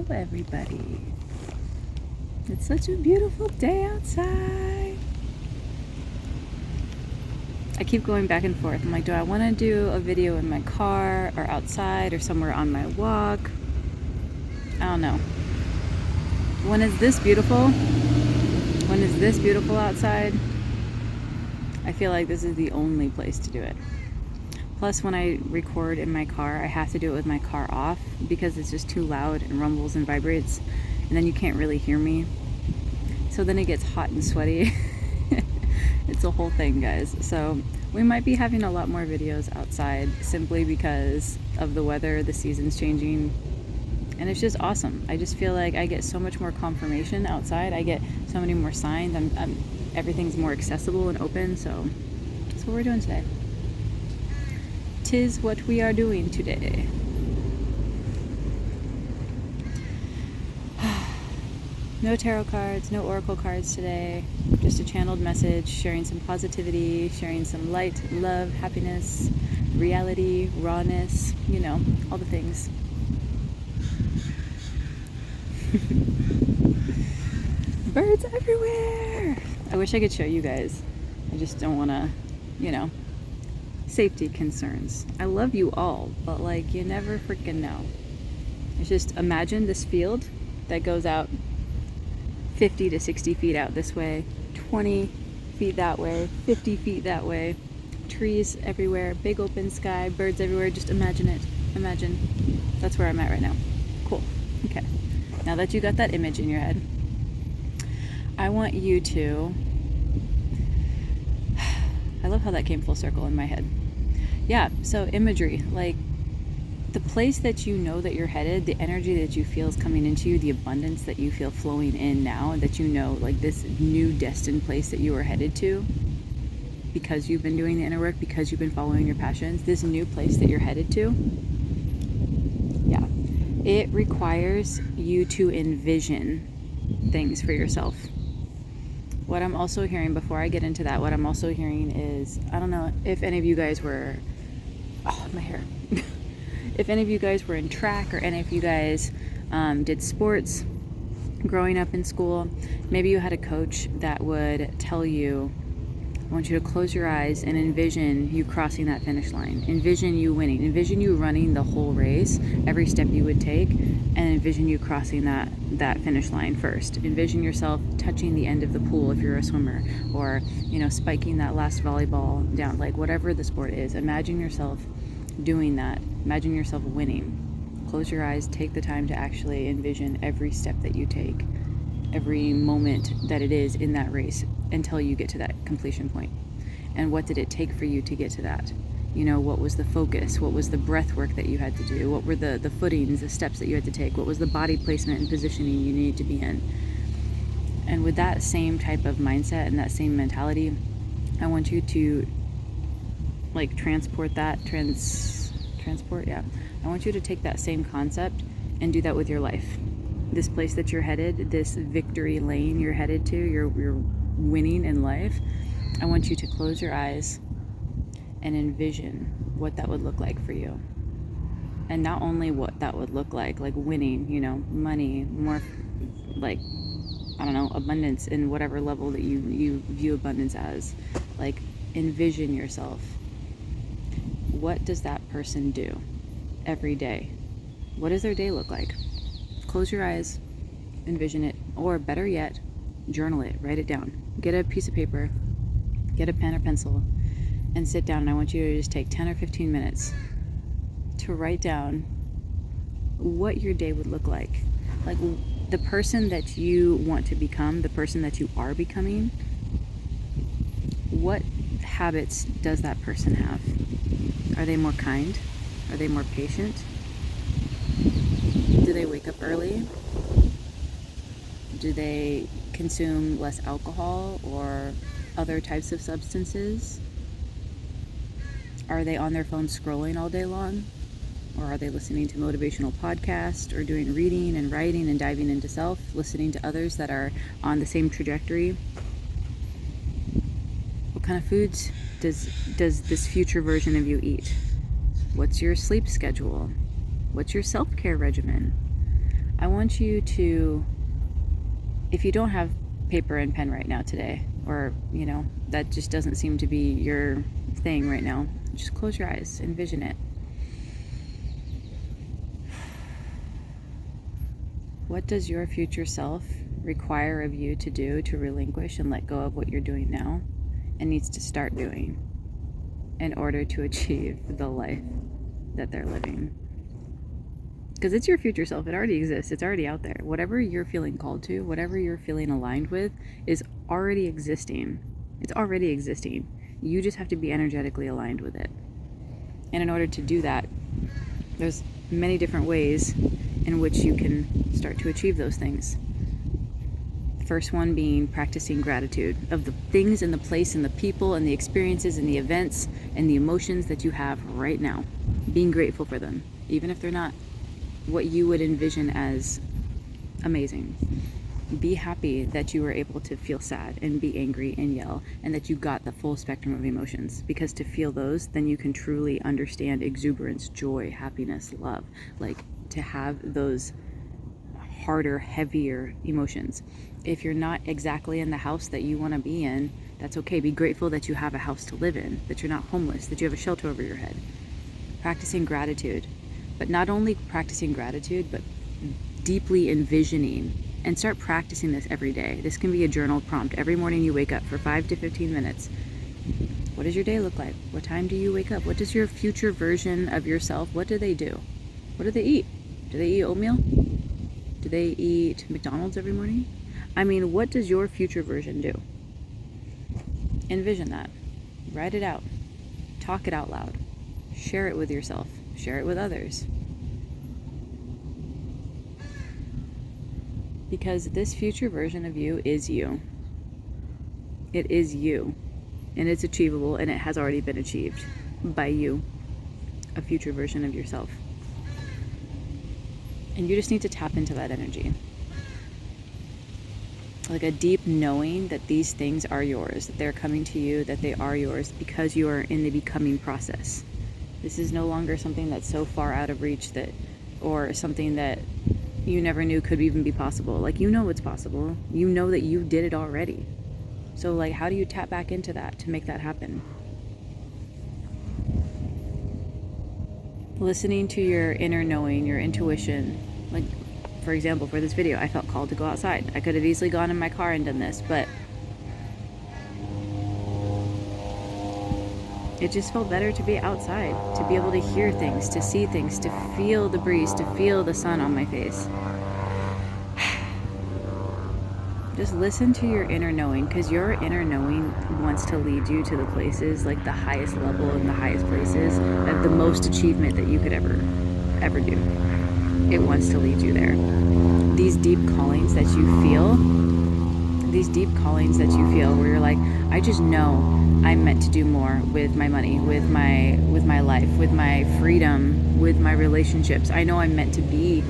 Hello everybody. It's such a beautiful day outside. I keep going back and forth. I'm like, do I want to do a video in my car or outside or somewhere on my walk? I don't know. When is this beautiful outside, I feel like this is the only place to do it. Plus, when I record in my car, I have to do it with my car off because it's just too loud and rumbles and vibrates, and then you can't really hear me. So then it gets hot and sweaty. It's a whole thing, guys. So we might be having a lot more videos outside simply because of the weather, the season's changing, and it's just awesome. I just feel like I get so much more confirmation outside. I get so many more signs. Everything's more accessible and open, so that's what we're doing today. 'Tis what we are doing today. No tarot cards, no oracle cards today. Just a channeled message, sharing some positivity, sharing some light, love, happiness, reality, rawness, all the things. Birds everywhere! I wish I could show you guys. I just don't want to, safety concerns. I love you all, but you never freaking know. It's just imagine this field that goes out 50 to 60 feet out this way, 20 feet that way, 50 feet that way, trees everywhere, big open sky, birds everywhere. Just imagine it. Imagine. That's where I'm at right now. Cool. Okay. Now that you got that image in your head, I want you to, I love how that came full circle in my head. Yeah, so imagery, the place that you know that you're headed, the energy that you feel is coming into you, the abundance that you feel flowing in now, that this new destined place that you are headed to because you've been doing the inner work, because you've been following your passions, this new place that you're headed to, yeah, it requires you to envision things for yourself. What I'm also hearing, before I get into that, what I'm also hearing is, I don't know if any of you guys were, my hair. If any of you guys were in track or any of you guys did sports growing up in school, maybe you had a coach that would tell you, I want you to close your eyes and envision you crossing that finish line. Envision you winning. Envision you running the whole race, every step you would take, and envision you crossing that finish line first. Envision yourself touching the end of the pool if you're a swimmer, or spiking that last volleyball down, whatever the sport is. Imagine yourself doing that. Imagine yourself winning. Close your eyes, take the time to actually envision every step that you take, every moment that it is in that race until you get to that completion point. And what did it take for you to get to that? What was the focus? What was the breath work that you had to do? What were the footings, the steps that you had to take? What was the body placement and positioning you needed to be in? And with that same type of mindset and that same mentality, I want you to transport that, I want you to take that same concept and do that with your life. This place that you're headed, this victory lane you're headed to, you're winning in life. I want you to close your eyes and envision what that would look like for you. And not only what that would look like winning, money, more abundance in whatever level that you view abundance as. Envision yourself. What does that person do every day? What does their day look like? Close your eyes, envision it, or better yet, journal it, write it down. Get a piece of paper, get a pen or pencil, and sit down. And I want you to just take 10 or 15 minutes to write down what your day would look like. The person that you want to become, the person that you are becoming, what habits does that person have? Are they more kind? Are they more patient? Do they wake up early? Do they consume less alcohol or other types of substances? Are they on their phone scrolling all day long? Or are they listening to motivational podcasts, or doing reading and writing and diving into self, listening to others that are on the same trajectory? What kind of foods does this future version of you eat? What's your sleep schedule? What's your self-care regimen? I want you to, if you don't have paper and pen right now today, or, that just doesn't seem to be your thing right now, just close your eyes, envision it. What does your future self require of you to do to relinquish and let go of what you're doing now and needs to start doing in order to achieve the life that they're living? Because it's your future self. It already exists. It's already out there. Whatever you're feeling called to, whatever you're feeling aligned with, is already existing. It's already existing. You just have to be energetically aligned with it. And in order to do that, there's many different ways in which you can start to achieve those things. First one being practicing gratitude of the things and the place and the people and the experiences and the events and the emotions that you have right now. Being grateful for them, even if they're not what you would envision as amazing. Be happy that you were able to feel sad and be angry and yell, and that you got the full spectrum of emotions, because to feel those, then you can truly understand exuberance, joy, happiness, love. Like, to have those harder, heavier emotions. If you're not exactly in the house that you want to be in, that's okay. Be grateful that you have a house to live in, that you're not homeless, that you have a shelter over your head. Practicing gratitude. But not only practicing gratitude, but deeply envisioning, and start practicing this every day. This can be a journal prompt. Every morning you wake up for 5 to 15 minutes. What does your day look like? What time do you wake up? What does your future version of yourself, what do they do? What do they eat? Do they eat oatmeal? Do they eat McDonald's every morning? I mean, what does your future version do? Envision that. Write it out. Talk it out loud. Share it with yourself. Share it with others. Because this future version of you is you. It is you. And it's achievable, and it has already been achieved by you. A future version of yourself. And you just need to tap into that energy. Like a deep knowing that these things are yours, that they're coming to you, that they are yours because you are in the becoming process. This is no longer something that's so far out of reach that, or something that you never knew could even be possible. Like, you know it's possible. You know that you did it already. So, like, how do you tap back into that to make that happen? Listening to your inner knowing, your intuition. Like, for example, for this video, I felt called to go outside. I could have easily gone in my car and done this, but it just felt better to be outside, to be able to hear things, to see things, to feel the breeze, to feel the sun on my face. Just listen to your inner knowing, because your inner knowing wants to lead you to the places, like the highest level and the highest places of the most achievement that you could ever do. It wants to lead you there. These deep callings that you feel, where you're like, I just know I'm meant to do more with my money, with my life, with my freedom, with my relationships. I know I'm meant to be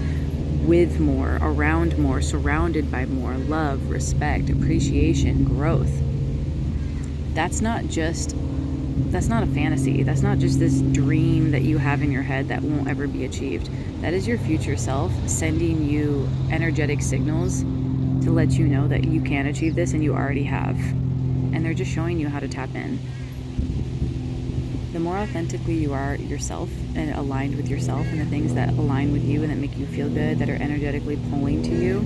with more, around more, surrounded by more love, respect, appreciation, growth. That's not a fantasy. That's not just this dream that you have in your head that won't ever be achieved. That is your future self sending you energetic signals to let you know that you can achieve this, and you already have. And they're just showing you how to tap in. The more authentically you are yourself and aligned with yourself and the things that align with you and that make you feel good, that are energetically pulling to you,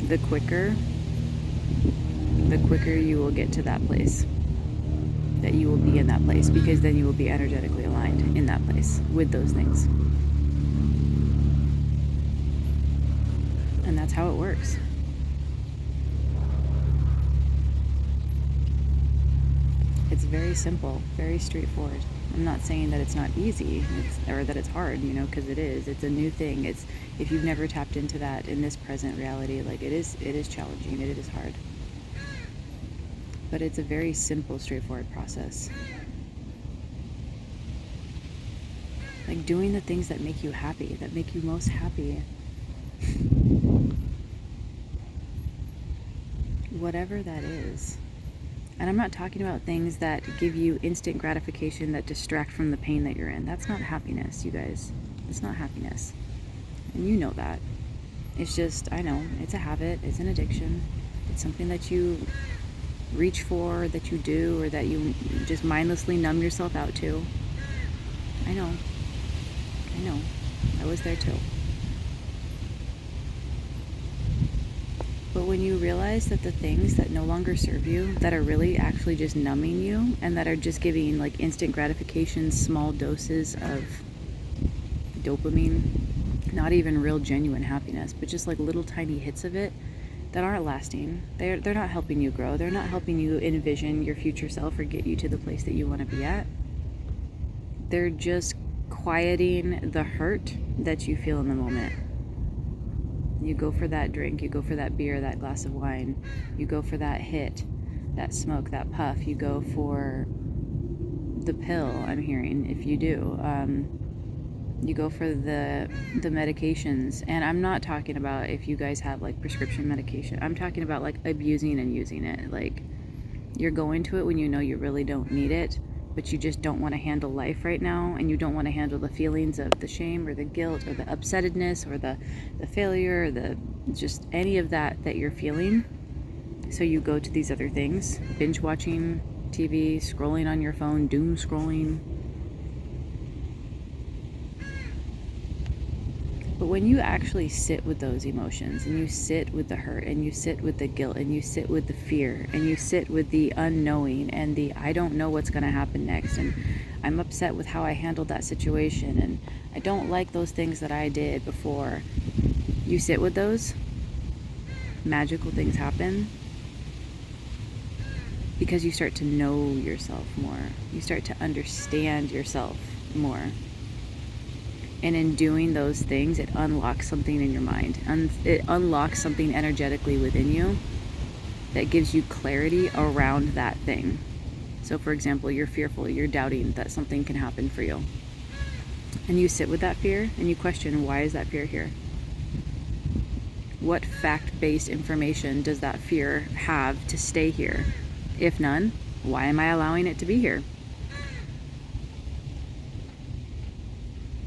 the quicker you will get to that place. That you will be in that place, because then you will be energetically aligned in that place with those things. And that's how it works. It's very simple, very straightforward. I'm not saying that it's not easy, or that it's hard, because it is. It's a new thing. It's, if you've never tapped into that in this present reality, like, it is challenging, it is hard. But it's a very simple, straightforward process. Like doing the things that make you happy, that make you most happy. Whatever that is. And I'm not talking about things that give you instant gratification that distract from the pain that you're in. That's not happiness, you guys. It's not happiness. And you know that. It's just, I know, it's a habit, it's an addiction. It's something that you reach for, that you do, or that you just mindlessly numb yourself out to. I know. I was there too. But when you realize that the things that no longer serve you, that are really actually just numbing you, and that are just giving like instant gratification, small doses of dopamine, not even real genuine happiness, but just like little tiny hits of it that aren't lasting. They're not helping you grow. They're not helping you envision your future self or get you to the place that you want to be at. They're just quieting the hurt that you feel in the moment. You go for that drink, you go for that beer, that glass of wine, you go for that hit, that smoke, that puff, you go for the pill, I'm hearing, if you do. You go for the medications. And I'm not talking about if you guys have like prescription medication. I'm talking about like abusing and using it. Like, you're going to it when you know you really don't need it, but you just don't want to handle life right now, and you don't want to handle the feelings of the shame or the guilt or the upsettedness or the failure or the just any of that you're feeling. So you go to these other things: binge watching TV, scrolling on your phone, doom scrolling. But when you actually sit with those emotions, and you sit with the hurt, and you sit with the guilt, and you sit with the fear, and you sit with the unknowing, and the I don't know what's going to happen next, and I'm upset with how I handled that situation, and I don't like those things that I did before, you sit with those, magical things happen, because you start to know yourself more. You start to understand yourself more. And in doing those things, it unlocks something in your mind. It unlocks something energetically within you that gives you clarity around that thing. So for example, you're fearful, you're doubting that something can happen for you. And you sit with that fear and you question, why is that fear here? What fact-based information does that fear have to stay here? If none, why am I allowing it to be here?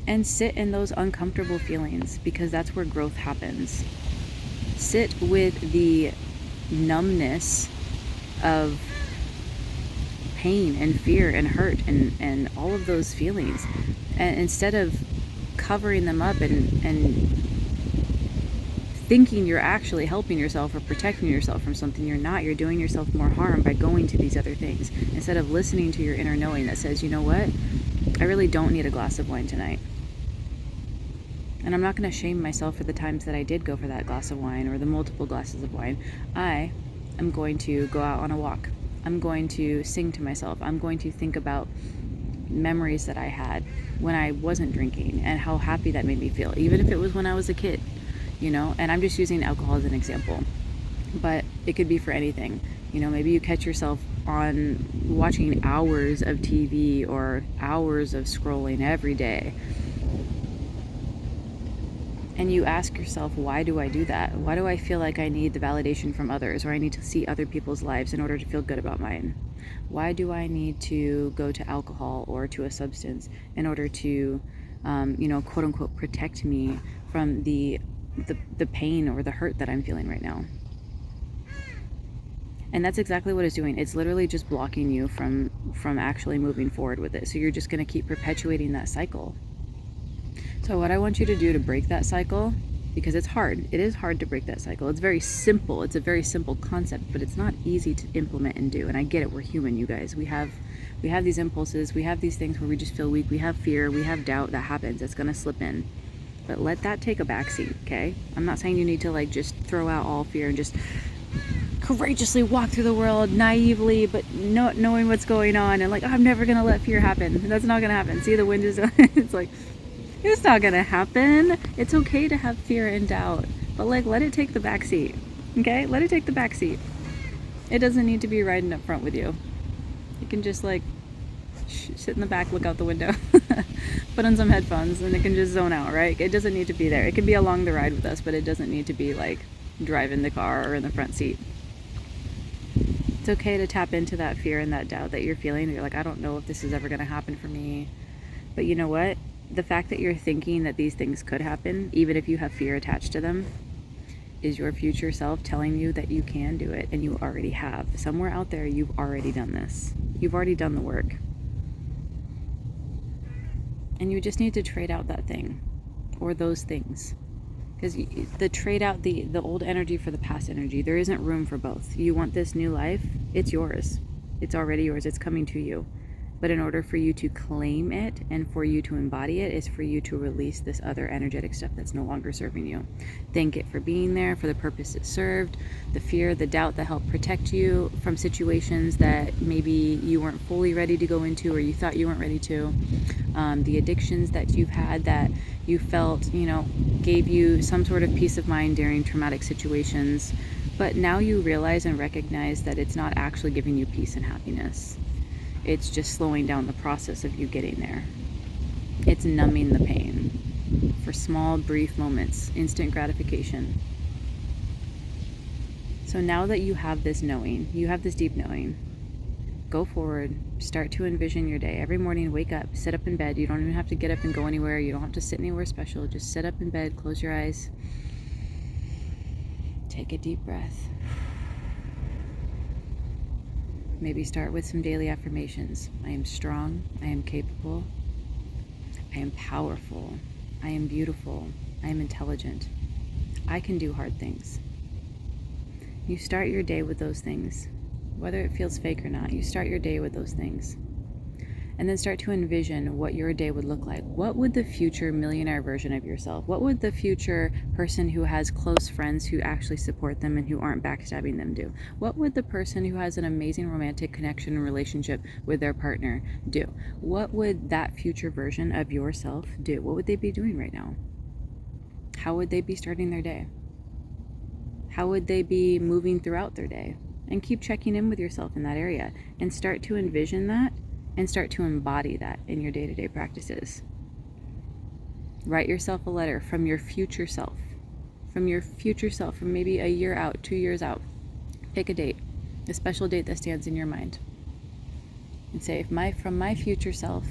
And sit in those uncomfortable feelings, because that's where growth happens. Sit with the numbness of pain and fear and hurt and all of those feelings. And instead of covering them up and thinking you're actually helping yourself or protecting yourself from something, you're not. You're doing yourself more harm by going to these other things. Instead of listening to your inner knowing that says, you know what? I really don't need a glass of wine tonight. And I'm not going to shame myself for the times that I did go for that glass of wine or the multiple glasses of wine. I am going to go out on a walk. I'm going to sing to myself. I'm going to think about memories that I had when I wasn't drinking and how happy that made me feel, even if it was when I was a kid, you know. And I'm just using alcohol as an example, but it could be for anything. You know, maybe you catch yourself on watching hours of TV or hours of scrolling every day. And you ask yourself, why do I do that? Why do I feel like I need the validation from others, or I need to see other people's lives in order to feel good about mine? Why do I need to go to alcohol or to a substance in order to, quote unquote, protect me from the pain or the hurt that I'm feeling right now? And that's exactly what it's doing. It's literally just blocking you from actually moving forward with it. So you're just going to keep perpetuating that cycle. So what I want you to do to break that cycle, because it's hard. It is hard to break that cycle. It's very simple. It's a very simple concept, but it's not easy to implement and do. And I get it. We're human, you guys. We have these impulses. We have these things where we just feel weak. We have fear. We have doubt. That happens. It's going to slip in. But let that take a backseat, okay? I'm not saying you need to like just throw out all fear and just courageously walk through the world naively, but not knowing what's going on and like, oh, I'm never going to let fear happen. That's not going to happen. See, the wind is, it's like, it's not gonna happen. It's okay to have fear and doubt, but like, let it take the back seat, okay? Let it take the back seat. It doesn't need to be riding up front with you. You can just like sit in the back, look out the window, put on some headphones, and it can just zone out, right? It doesn't need to be there. It can be along the ride with us, but it doesn't need to be like driving the car or in the front seat. It's okay to tap into that fear and that doubt that you're feeling. You're like, I don't know if this is ever gonna happen for me, but you know what? The fact that you're thinking that these things could happen, even if you have fear attached to them, is your future self telling you that you can do it, and you already have. Somewhere out there, you've already done this. You've already done the work. And you just need to trade out that thing or those things. Because the trade out the old energy for the past energy, there isn't room for both. You want this new life, it's yours. It's already yours. It's coming to you. But in order for you to claim it and for you to embody it is for you to release this other energetic stuff that's no longer serving you. Thank it for being there, for the purpose it served, the fear, the doubt that helped protect you from situations that maybe you weren't fully ready to go into or you thought you weren't ready to. The addictions that you've had that you felt, gave you some sort of peace of mind during traumatic situations. But now you realize and recognize that it's not actually giving you peace and happiness. It's just slowing down the process of you getting there. It's numbing the pain for small, brief moments, instant gratification. So now that you have this knowing, you have this deep knowing, go forward, start to envision your day. Every morning, wake up, sit up in bed. You don't even have to get up and go anywhere. You don't have to sit anywhere special. Just sit up in bed, close your eyes, take a deep breath. Maybe start with some daily affirmations. I am strong. I am capable. I am powerful. I am beautiful. I am intelligent. I can do hard things. You start your day with those things. Whether it feels fake or not, you start your day with those things. And then start to envision what your day would look like. What would the future millionaire version of yourself, what would the future person who has close friends who actually support them and who aren't backstabbing them do? What would the person who has an amazing romantic connection and relationship with their partner do? What would that future version of yourself do? What would they be doing right now? How would they be starting their day? How would they be moving throughout their day? And keep checking in with yourself in that area and start to envision that and start to embody that in your day-to-day practices. Write yourself a letter from your future self, from maybe a year out, 2 years out. Pick a date, a special date that stands in your mind. And say, from my future self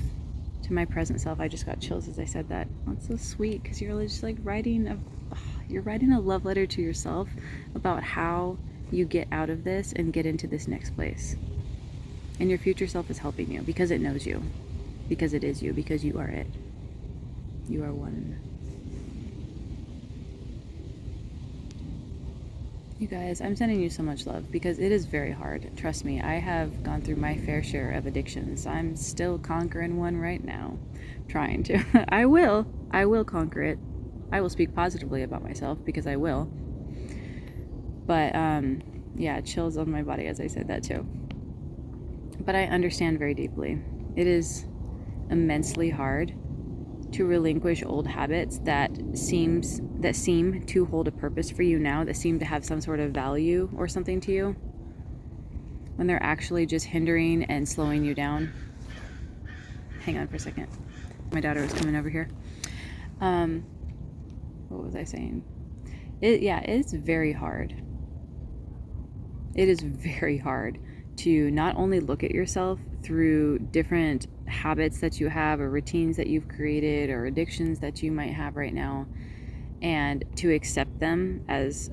to my present self, I just got chills as I said that. Oh, it's so sweet because you're just like writing a love letter to yourself about how you get out of this and get into this next place. And your future self is helping you because it knows you, because it is you, because you are it. You are one. You guys, I'm sending you so much love because it is very hard. Trust me, I have gone through my fair share of addictions. I'm still conquering one right now. Trying to. I will conquer it. I will speak positively about myself because I will. But, yeah, chills on my body as I said that too. But I understand very deeply. It is immensely hard to relinquish old habits that seem to hold a purpose for you now, that seem to have some sort of value or something to you, when they're actually just hindering and slowing you down. Hang on for a second. My daughter was coming over here. What was I saying? It's very hard. It is very hard to not only look at yourself through different habits that you have or routines that you've created or addictions that you might have right now, and to accept them as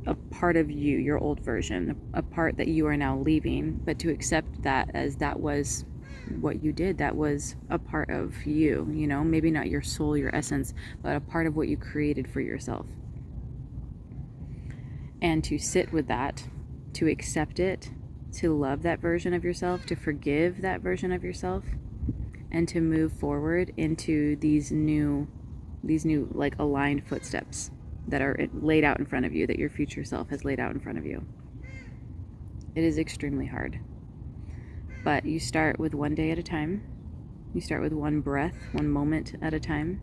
a part of you, your old version, a part that you are now leaving, but to accept that as that was what you did, that was a part of you, maybe not your soul, your essence, but a part of what you created for yourself. And to sit with that, to accept it, to love that version of yourself, to forgive that version of yourself, and to move forward into these new like aligned footsteps that are laid out in front of you, that your future self has laid out in front of you. It is extremely hard. But you start with one day at a time. You start with one breath, one moment at a time.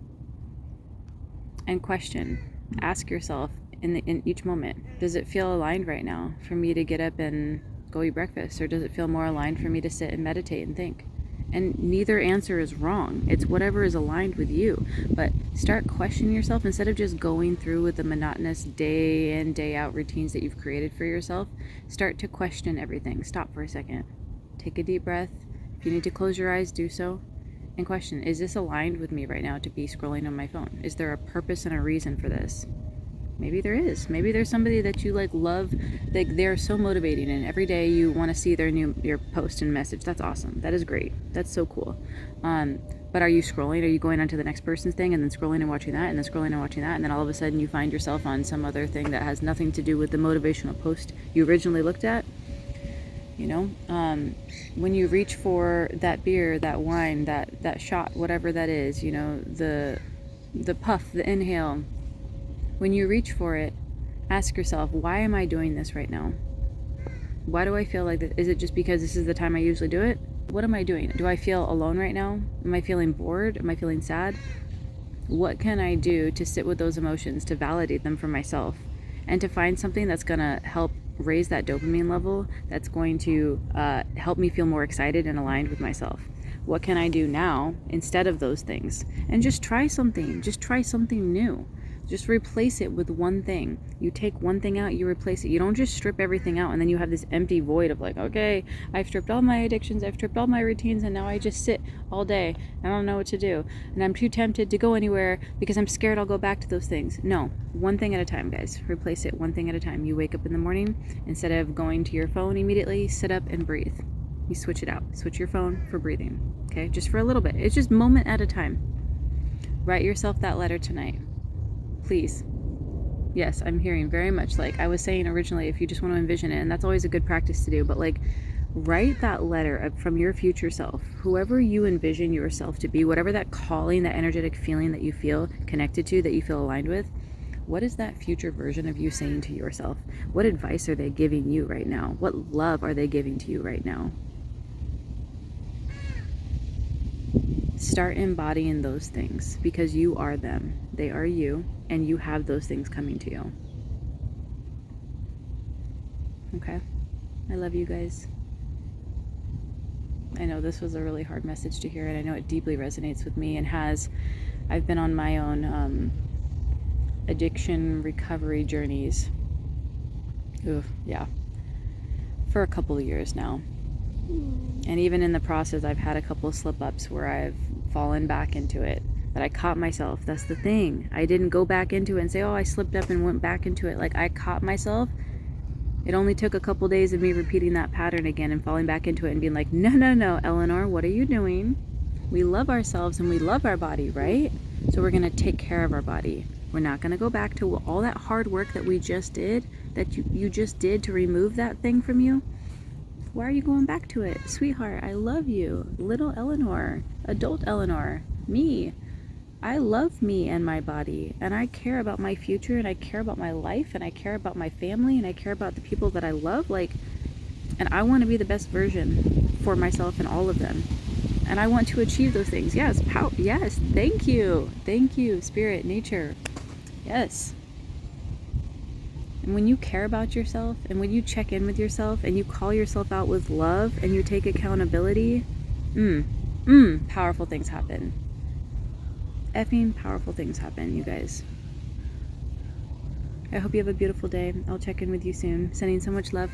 And question. Ask yourself in each moment, does it feel aligned right now for me to get up and go eat breakfast? Or does it feel more aligned for me to sit and meditate and think? And neither answer is wrong. It's whatever is aligned with you. But start questioning yourself instead of just going through with the monotonous day in, day out routines that you've created for yourself. Start to question everything. Stop for a second. Take a deep breath. If you need to close your eyes, do so. and question, is this aligned with me right now to be scrolling on my phone? Is there a purpose and a reason for this? Maybe there is. Maybe there's somebody that you like love, like they're so motivating, and every day you want to see your post and message. That's awesome. That is great. That's so cool. But are you scrolling? Are you going on to the next person's thing and then scrolling and watching that and then scrolling and watching that, and then all of a sudden you find yourself on some other thing that has nothing to do with the motivational post you originally looked at? You know, when you reach for that beer, that wine, that shot, whatever that is, you know, the puff, the inhale, when you reach for it, ask yourself, why am I doing this right now? Why do I feel like this? Is it just because this is the time I usually do it? What am I doing? Do I feel alone right now? Am I feeling bored? Am I feeling sad? What can I do to sit with those emotions, to validate them for myself, and to find something that's going to help raise that dopamine level, that's going to help me feel more excited and aligned with myself? What can I do now instead of those things? And just try something. Just try something new. Just replace it with one thing. You take one thing out, you replace it. You don't just strip everything out and then you have this empty void of like, okay, I've stripped all my addictions, I've stripped all my routines, and now I just sit all day. I don't know what to do. And I'm too tempted to go anywhere because I'm scared I'll go back to those things. No, one thing at a time, guys. Replace it one thing at a time. You wake up in the morning, instead of going to your phone immediately, sit up and breathe. You switch it out. Switch your phone for breathing. Okay, just for a little bit. It's just moment at a time. Write yourself that letter tonight. Please. Yes, I'm hearing very much, like I was saying originally, if you just want to envision it, and that's always a good practice to do, but like write that letter from your future self, whoever you envision yourself to be, whatever that calling, that energetic feeling that you feel connected to, that you feel aligned with. What is that future version of you saying to yourself? What advice are they giving you right now? What love are they giving to you right now? Start embodying those things, because you are them. They are you, and you have those things coming to you. Okay? I love you guys. I know this was a really hard message to hear, and I know it deeply resonates with me, and I've been on my own addiction recovery journeys. For a couple of years now. And even in the process, I've had a couple of slip-ups where I've fallen back into it. But I caught myself. That's the thing. I didn't go back into it and say, oh, I slipped up and went back into it. Like, I caught myself. It only took a couple days of me repeating that pattern again and falling back into it and being like, no, Eleanor, what are you doing? We love ourselves and we love our body, right? So we're going to take care of our body. We're not going to go back to all that hard work that we just did, that you just did to remove that thing from you. Why are you going back to it? Sweetheart, I love you. Little Eleanor, adult Eleanor, me. I love me and my body, and I care about my future, and I care about my life, and I care about my family, and I care about the people that I love, and I want to be the best version for myself and all of them. And I want to achieve those things. Yes, yes, thank you, spirit, nature. Yes. And when you care about yourself, and when you check in with yourself, and you call yourself out with love, and you take accountability, powerful things happen. Effing powerful things happen, you guys. I hope you have a beautiful day. I'll check in with you soon. Sending so much love.